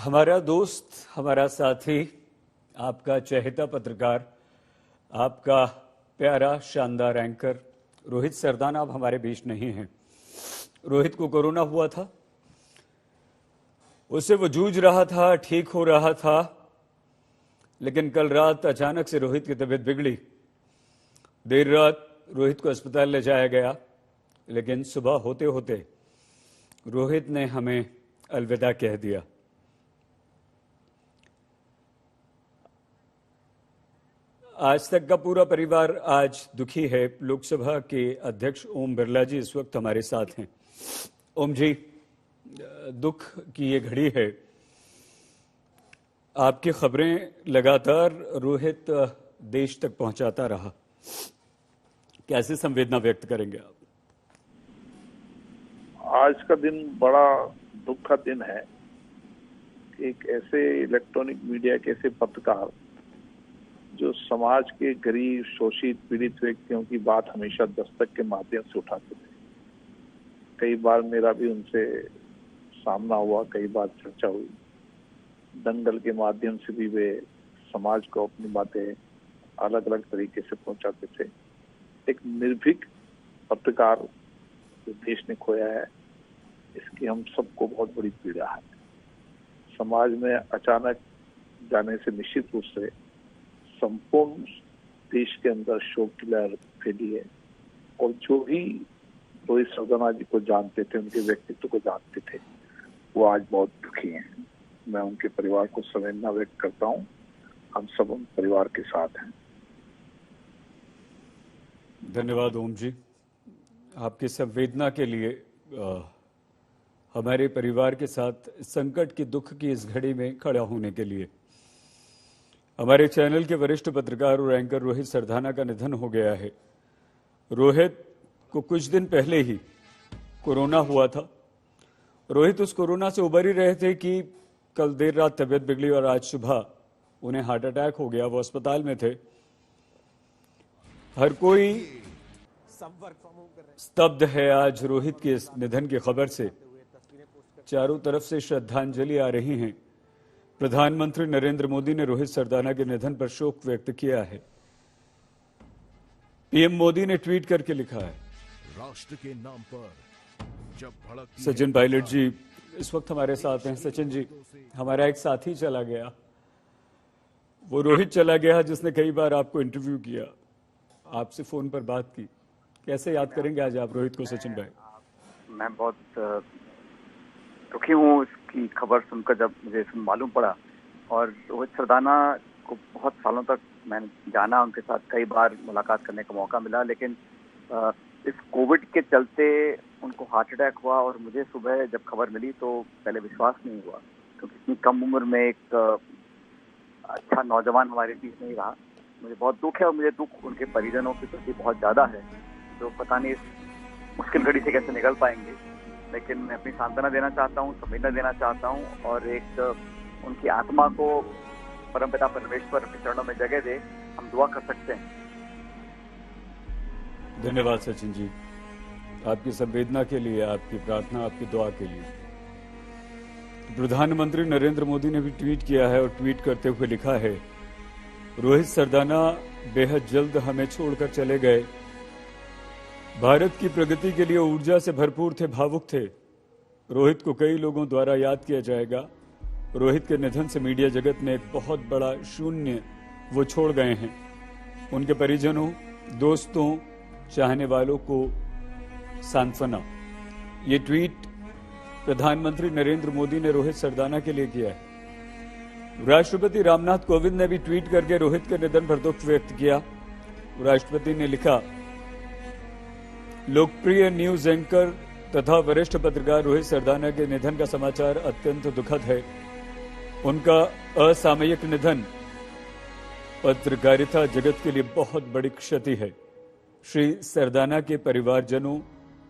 हमारा दोस्त, हमारा साथी, आपका चहेता पत्रकार, आपका प्यारा शानदार एंकर रोहित सरदाना अब हमारे बीच नहीं है। रोहित को कोरोना हुआ था, उससे वो जूझ रहा था, ठीक हो रहा था, लेकिन कल रात अचानक से रोहित की तबीयत बिगड़ी। देर रात रोहित को अस्पताल ले जाया गया, लेकिन सुबह होते होते रोहित ने हमें अलविदा कह दिया। आज तक का पूरा परिवार आज दुखी है। लोकसभा के अध्यक्ष ओम बिरला जी इस वक्त हमारे साथ हैं। ओम जी, दुख की ये घड़ी है, आपकी खबरें लगातार रोहित देश तक पहुंचाता रहा, कैसे संवेदना व्यक्त करेंगे आप? आज का दिन बड़ा दुख का दिन है। एक ऐसे इलेक्ट्रॉनिक मीडिया के ऐसे पत्रकार जो समाज के गरीब, शोषित, पीड़ित व्यक्तियों की बात हमेशा दस्तक के माध्यम से उठाते थे। कई बार मेरा भी उनसे सामना हुआ, कई बार चर्चा हुई। दंगल के माध्यम से भी वे समाज को अपनी बातें अलग अलग तरीके से पहुंचाते थे। एक निर्भीक पत्रकार जो देश ने खोया है, इसकी हम सबको बहुत बड़ी पीड़ा है। समाज में अचानक जाने से निश्चित रूप से संपूर्ण देश के अंदर शोक की लहर फैली है। और जो भी रोहित सरदाना जी को जानते थे, उनके व्यक्तित्व को जानते थे, वो आज बहुत दुखी हैं। मैं उनके परिवार को संवेदना व्यक्त करता हूं। हम सब उन परिवार के साथ हैं। धन्यवाद ओम जी, आपकी संवेदना के लिए। हमारे परिवार के साथ संकट की, दुख की इस घड़ी में खड़ा होने के लिए। हमारे चैनल के वरिष्ठ पत्रकार और एंकर रोहित सरदाना का निधन हो गया है। रोहित को कुछ दिन पहले ही कोरोना हुआ था। रोहित उस कोरोना से उबर ही रहे थे कि कल देर रात तबीयत बिगड़ी और आज सुबह उन्हें हार्ट अटैक हो गया। वो अस्पताल में थे। हर कोई स्तब्ध है आज रोहित के इस निधन की खबर से। चारों तरफ से श्रद्धांजलि आ रही हैं। प्रधानमंत्री नरेंद्र मोदी ने रोहित सरदाना के निधन पर शोक व्यक्त किया है। पीएम मोदी ने ट्वीट करके लिखा है, राष्ट्र के नाम पर जब भड़कती। सचिन पायलट जी इस वक्त हमारे साथ हैं। सचिन जी, हमारा एक साथी चला गया, वो रोहित चला गया जिसने कई बार आपको इंटरव्यू किया, आपसे फोन पर बात की। कैसे याद करेंगे आज आप रोहित को सचिन भाई? मैं बहुत दुखी हूँ इसकी खबर सुनकर, जब मुझे मालूम पड़ा। और रोहित सरदाना को बहुत सालों तक मैंने जाना, उनके साथ कई बार मुलाकात करने का मौका मिला, लेकिन इस कोविड के चलते उनको हार्ट अटैक हुआ। और मुझे सुबह जब खबर मिली तो पहले विश्वास नहीं हुआ, क्योंकि इतनी कम उम्र में एक अच्छा नौजवान हमारे बीच नहीं रहा। मुझे बहुत दुख है और मुझे दुख उनके परिजनों के प्रति बहुत ज़्यादा है, जो पता नहीं इस मुश्किल घड़ी से कैसे निकल पाएंगे। लेकिन मैं अपनी सांत्वना देना चाहता हूँ, संवेदना देना चाहता हूँ, और एक उनकी आत्मा को परमपिता परमेश्वर के चरणों में जगह दे। हम दुआ कर सकते हैं। धन्यवाद सचिन जी, आपकी संवेदना के लिए, आपकी प्रार्थना, आपकी दुआ के लिए। प्रधानमंत्री नरेंद्र मोदी ने भी ट्वीट किया है और ट्वीट करते हुए लिखा है, रोहित सरदाना बेहद जल्द हमें छोड़कर चले गए। भारत की प्रगति के लिए ऊर्जा से भरपूर थे, भावुक थे। रोहित को कई लोगों द्वारा याद किया जाएगा। रोहित के निधन से मीडिया जगत में एक बहुत बड़ा शून्य वो छोड़ गए हैं। उनके परिजनों, दोस्तों, चाहने वालों को सांत्वना। ये ट्वीट प्रधानमंत्री नरेंद्र मोदी ने रोहित सरदाना के लिए किया है। राष्ट्रपति रामनाथ कोविंद ने भी ट्वीट करके रोहित के निधन पर दुख व्यक्त किया। राष्ट्रपति ने लिखा, लोकप्रिय न्यूज एंकर तथा वरिष्ठ पत्रकार रोहित सरदाना के निधन का समाचार अत्यंत दुखद है। उनका असामयिक निधन पत्रकारिता जगत के लिए बहुत बड़ी क्षति है। श्री सरदाना के परिवारजनों,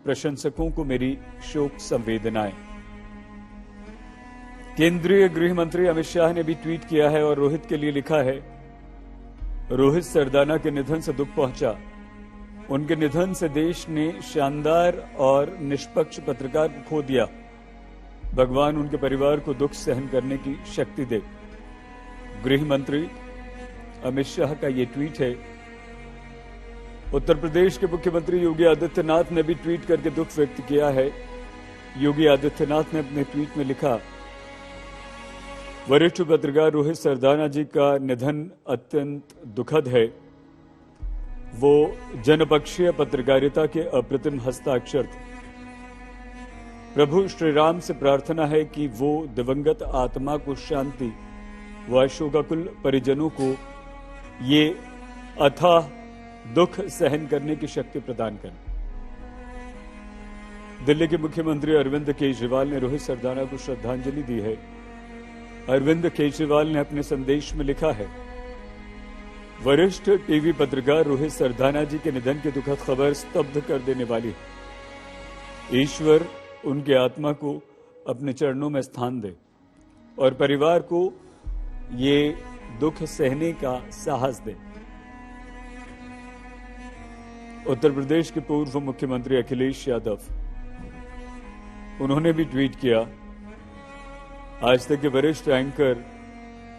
प्रशंसकों को मेरी शोक संवेदनाएं। केंद्रीय गृह मंत्री अमित शाह ने भी ट्वीट किया है और रोहित के लिए लिखा है, रोहित सरदाना के निधन से दुख पहुंचा। उनके निधन से देश ने शानदार और निष्पक्ष पत्रकार को खो दिया। भगवान उनके परिवार को दुख सहन करने की शक्ति दे। गृह मंत्री अमित शाह का ये ट्वीट है। उत्तर प्रदेश के मुख्यमंत्री योगी आदित्यनाथ ने भी ट्वीट करके दुख व्यक्त किया है। योगी आदित्यनाथ ने अपने ट्वीट में लिखा, वरिष्ठ पत्रकार रोहित सरदाना जी का निधन अत्यंत दुखद है। वो जनपक्षीय पत्रकारिता के अप्रतिम हस्ताक्षर थे। प्रभु श्री राम से प्रार्थना है कि वो दिवंगत आत्मा को शांति व शोकाकुल परिजनों को ये अथाह दुख सहन करने की शक्ति प्रदान करें। दिल्ली के मुख्यमंत्री अरविंद केजरीवाल ने रोहित सरदाना को श्रद्धांजलि दी है। अरविंद केजरीवाल ने अपने संदेश में लिखा है, वरिष्ठ टीवी पत्रकार रोहित सरदाना जी के निधन की दुखद खबर स्तब्ध कर देने वाली है। ईश्वर उनके आत्मा को अपने चरणों में स्थान दे और परिवार को ये दुख सहने का साहस दे। उत्तर प्रदेश के पूर्व मुख्यमंत्री अखिलेश यादव, उन्होंने भी ट्वीट किया, आज तक के वरिष्ठ एंकर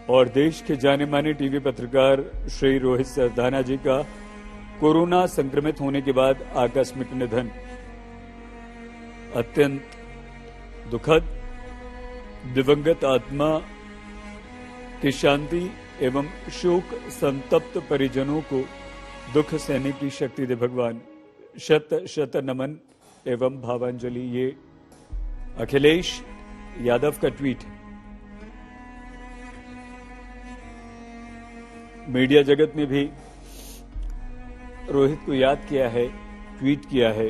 और देश के जाने माने टीवी पत्रकार श्री रोहित सरदाना जी का कोरोना संक्रमित होने के बाद आकस्मिक निधन अत्यंत दुखद। दिवंगत आत्मा की शांति एवं शोक संतप्त परिजनों को दुख सहने की शक्ति दे भगवान। शत शत नमन एवं भावांजलि। ये अखिलेश यादव का ट्वीट है। मीडिया जगत ने भी रोहित को याद किया है, ट्वीट किया है।